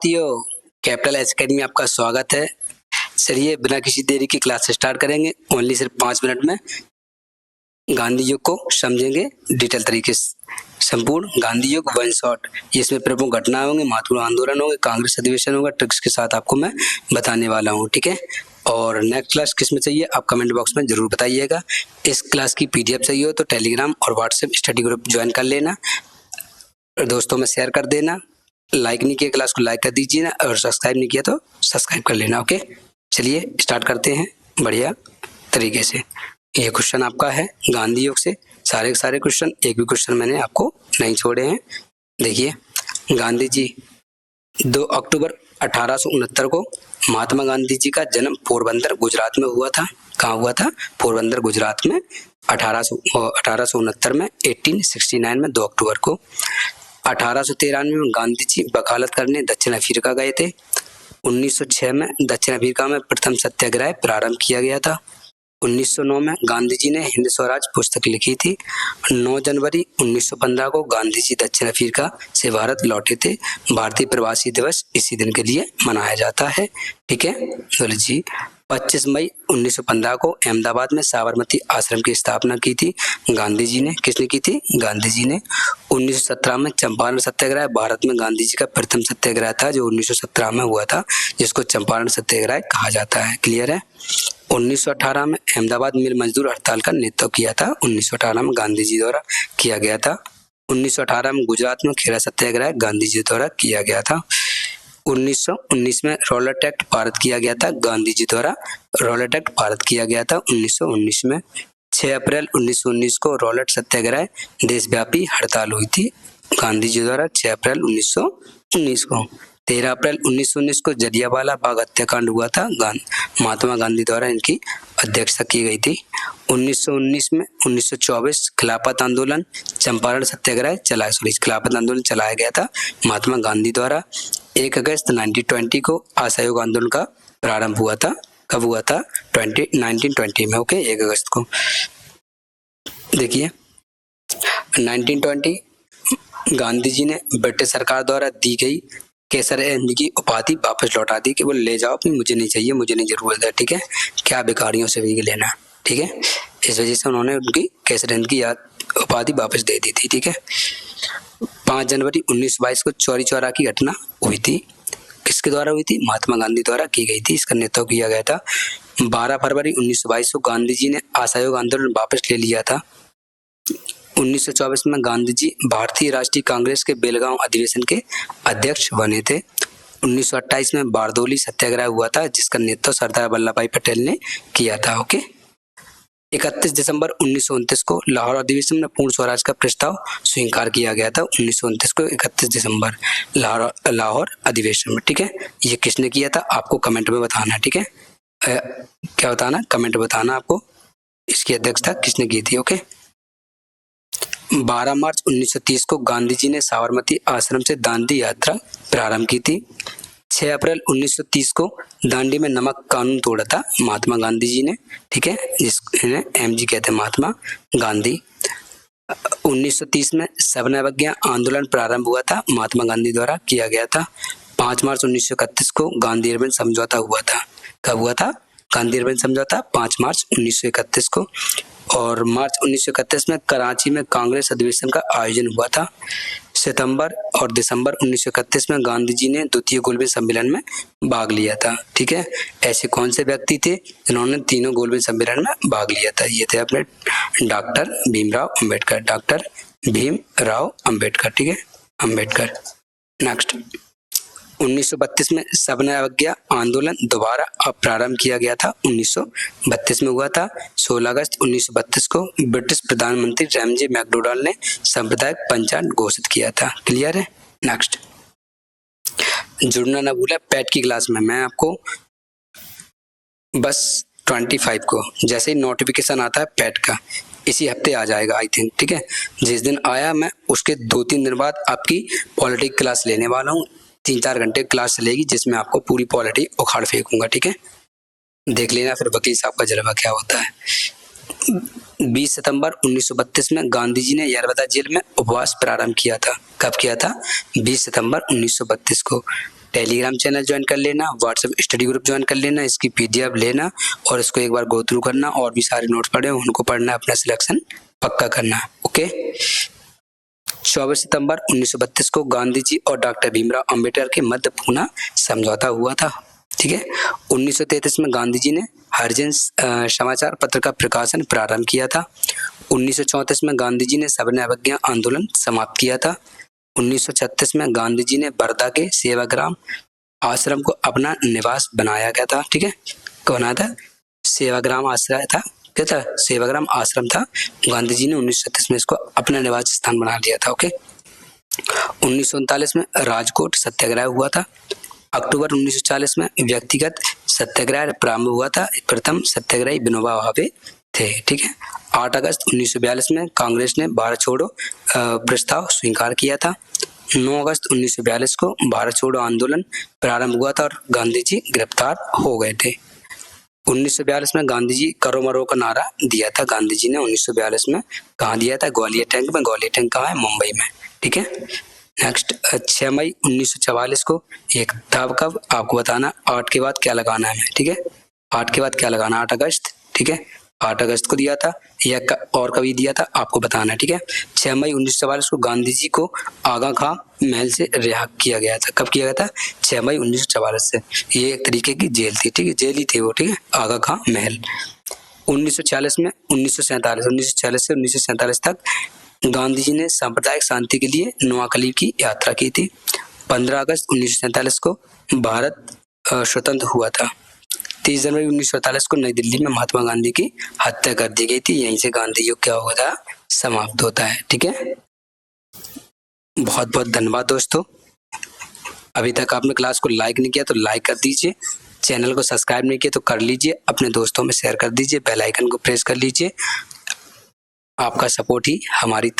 साथियों, capital academy में आपका स्वागत है। चलिए बिना किसी देरी की क्लास स्टार्ट करेंगे। ओनली सिर्फ 5 मिनट में गांधी युग को समझेंगे डिटेल तरीके से। संपूर्ण गांधी युग वन शॉट। इसमें प्रमुख घटनाएं होंगे, महत्वपूर्ण आंदोलन होंगे, कांग्रेस अधिवेशन होगा, ट्रिक्स के साथ आपको मैं बताने वाला हूँ। ठीक है, और नेक्स्ट क्लास किस में चाहिए आप कमेंट बॉक्स में जरूर बताइएगा। इस क्लास की PDF चाहिए हो तो टेलीग्राम और व्हाट्सएप स्टडी ग्रुप ज्वाइन कर लेना, दोस्तों में शेयर कर देना। लाइक नहीं किया क्लास को लाइक कर दीजिए ना, और सब्सक्राइब नहीं किया तो सब्सक्राइब कर लेना। ओके, चलिए स्टार्ट करते हैं बढ़िया तरीके से। ये क्वेश्चन आपका है गांधी युग से, सारे के सारे क्वेश्चन, एक भी क्वेश्चन मैंने आपको नहीं छोड़े हैं। देखिए, गांधी जी 2 अक्टूबर 1869 को महात्मा गांधी जी का जन्म पोरबंदर गुजरात में हुआ था। कहाँ हुआ था? पोरबंदर गुजरात में 1869 में 1869 में 2 अक्टूबर को। 1893 में गांधी जी वकालत करने दक्षिण अफ्रीका गए थे। 1906 में दक्षिण अफ्रीका में प्रथम सत्याग्रह प्रारंभ किया गया था। 1909 में गांधी जी ने हिंद स्वराज पुस्तक लिखी थी। 9 जनवरी 1915 को गांधी जी दक्षिण अफ्रीका से भारत लौटे थे। भारतीय प्रवासी दिवस इसी दिन के लिए मनाया जाता है। ठीक है, बोले जी 25 मई 1915 को अहमदाबाद में साबरमती आश्रम की स्थापना की थी गांधी जी ने। किसने की थी? गांधी जी ने। 1917 में चंपारण सत्याग्रह भारत में गांधी जी का प्रथम सत्याग्रह था, जो 1917 में हुआ था, जिसको चंपारण सत्याग्रह कहा जाता है। क्लियर है? 1918 में अहमदाबाद मिल मजदूर हड़ताल का नेतृत्व किया था। 1918 में गांधी जी द्वारा किया गया था। 1918 में गुजरात में खेड़ा सत्याग्रह गांधी जी द्वारा किया गया था। 1919 में रॉलेट एक्ट पारित किया गया था गांधी जी द्वारा। रॉलेट एक्ट पारित किया गया था 1919 में। 6 अप्रैल 1919 को रॉलेट सत्याग्रह देशव्यापी हड़ताल हुई थी गांधी जी द्वारा। 6 अप्रैल 1919 को। 13 अप्रैल 1919 को जलियांवाला बाग हत्याकांड हुआ था, महात्मा गांधी द्वारा इनकी अध्यक्षता की गई थी। 1919 में 1924 खिलाफत आंदोलन चंपारण सत्याग्रह खिलाफत आंदोलन चलाया गया था महात्मा गांधी द्वारा। 1 अगस्त 1920 को असहयोग आंदोलन का प्रारंभ हुआ था। कब हुआ था? 1920 में। ओके, 1 अगस्त को। देखिए 1920 गांधी जी ने ब्रिटिश सरकार द्वारा दी गई केसर हिंद की उपाधि वापस लौटा दी कि वो ले जाओ, मुझे नहीं चाहिए, मुझे नहीं जरूरत है। ठीक है, क्या भिखारियों से भी लेना। ठीक है, इस वजह से उन्होंने उनकी केसर हिंद की उपाधि वापस दे दी थी। ठीक है, 5 जनवरी 1922 को चौरी चौरा की घटना हुई थी। किसके द्वारा हुई थी? महात्मा गांधी द्वारा की गई थी, इसका नेतृत्व किया गया था। 12 फरवरी 1922 को गांधी जी ने असहयोग आंदोलन वापस ले लिया था। 1924 में गांधी जी भारतीय राष्ट्रीय कांग्रेस के बेलगांव अधिवेशन के अध्यक्ष बने थे। 1928 में बारदोली सत्याग्रह हुआ था, जिसका नेतृत्व सरदार वल्लभ भाई पटेल ने किया था। ओके, 31 दिसंबर 1929 को लाहौर अधिवेशन में पूर्ण स्वराज का प्रस्ताव स्वीकार किया गया था। 1929 को 31 दिसंबर लाहौर अधिवेशन में। ठीक है, ये किसने किया था आपको कमेंट में बताना। ठीक है, क्या बताना? कमेंट बताना आपको इसकी अध्यक्षता किसने की थी। ओके, 12 मार्च 1930 को गांधी जी ने साबरमती आश्रम से दांडी यात्रा प्रारंभ की थी। 6 अप्रैल 1930 को दांडी में नमक कानून तोड़ा था महात्मा गांधी जी ने। ठीक है, जिसने MG कहते हैं महात्मा गांधी। 1930 में सविनय अवज्ञा आंदोलन प्रारंभ हुआ था, महात्मा गांधी द्वारा किया गया था। 5 मार्च 1931 को गांधी अर्बन समझौता हुआ था। कब हुआ था गांधी अर्बन समझौता? 5 मार्च 1931 को। और मार्च 1931 में कराची में कांग्रेस अधिवेशन का आयोजन हुआ था। सितंबर और दिसंबर 1931 में गांधी जी ने द्वितीय गोलमेज सम्मेलन में भाग लिया था। ठीक है, ऐसे कौन से व्यक्ति थे जिन्होंने तीनों गोलमेज सम्मेलन में भाग लिया था? ये थे अपने डॉक्टर भीमराव अंबेडकर। डॉक्टर भीमराव अंबेडकर। ठीक है, अंबेडकर। नेक्स्ट, 1932 में सविनय अवज्ञा आंदोलन दोबारा प्रारंभ किया गया था। 1932 में हुआ था। 16 अगस्त 1932 को ब्रिटिश प्रधानमंत्री रैमजे मैकडोनाल्ड ने सांप्रदायिक पंचायत घोषित किया था। क्लियर है? नेक्स्ट, जुड़ना ना भूले पैट की क्लास में। मैं आपको बस 25 को जैसे ही नोटिफिकेशन आता है पैट का, इसी हफ्ते आ जाएगा आई थिंक। ठीक है, जिस दिन आया मैं उसके 2-3 दिन बाद आपकी पॉलिटिक्स क्लास लेने वाला हूँ। 3-4 घंटे क्लास चलेगी, जिसमें आपको पूरी पॉलिटी उखाड़ फेंकूंगा। ठीक है, देख लेना फिर वकील साहब का जलवा क्या होता है। 20 सितंबर 1932 में गांधी जी ने यरवदा जेल में उपवास प्रारंभ किया था। कब किया था? 20 सितंबर 1932 को। टेलीग्राम चैनल ज्वाइन कर लेना, व्हाट्सएप स्टडी ग्रुप ज्वाइन कर लेना, इसकी पीडीएफ लेना और इसको एक बार गो थ्रू करना और भी सारे नोट्स पढ़े उनको पढ़ना, अपना सिलेक्शन पक्का करना। ओके। 24 सितंबर 1932 को गांधी जी और डॉक्टर भीमराव अंबेडकर के मध्य पूना समझौता हुआ था। ठीक है। 1933 में गांधी जी ने हरिजन समाचार पत्र का प्रकाशन प्रारंभ किया था। 1934 में गांधी जी ने सविनय अवज्ञा आंदोलन समाप्त किया था। 1936 में गांधी जी ने वर्धा के सेवाग्राम आश्रम को अपना निवास बनाया गया था। ठीक है, कौन आया था? सेवाग्राम आश्रय था, क्या था? सेवाग्राम आश्रम था। गांधी जी ने 1936 में इसको अपना निवास स्थान बना लिया था। ओके। 1939 में राजकोट सत्याग्रह हुआ था। अक्टूबर 1940 में व्यक्तिगत सत्याग्रह प्रारंभ हुआ था। प्रथम सत्याग्रही विनोबा भावे थे। ठीक है। 8 अगस्त 1942 में कांग्रेस ने भारत छोड़ो प्रस्ताव स्वीकार किया था। 9 अगस्त 1942 को भारत छोड़ो आंदोलन प्रारंभ हुआ था और गांधी जी गिरफ्तार हो गए थे। 1942 में गांधी जी करो मरो का नारा दिया था। गांधी जी ने 1942 में कहाँ दिया था? ग्वालियर टैंक में। ग्वालियर टैंक कहाँ है? मुंबई में। ठीक है। नेक्स्ट 6 मई 1944 को एक था कब आपको बताना, 8 के बाद क्या लगाना है। ठीक है, 8 के बाद क्या लगाना? 8 अगस्त। ठीक है, 8 अगस्त को दिया था या और कभी दिया था आपको बताना है। ठीक है। 6 मई 1944 को गांधी जी को आगा खां महल से रिहा किया गया था। कब किया गया था? 6 मई 1944 से। ये एक तरीके की जेल थी। ठीक है, जेल ही थी वो। ठीक है, आगा खां महल। 1946 में 1947 से 1947 तक गांधी जी ने सांप्रदायिक शांति के लिए नोआखली की यात्रा की थी। 15 अगस्त 1947 को भारत स्वतंत्र हुआ था। 30 जनवरी 1947 को नई दिल्ली में महात्मा गांधी की हत्या कर दी गई थी। यहीं से गांधी युग क्या होता है? समाप्त होता है। ठीक है, बहुत बहुत धन्यवाद दोस्तों। अभी तक आपने क्लास को लाइक नहीं किया तो लाइक कर दीजिए, चैनल को सब्सक्राइब नहीं किया तो कर लीजिए, अपने दोस्तों में शेयर कर दीजिए, बेल आइकन को प्रेस कर लीजिए। आपका सपोर्ट ही हमारी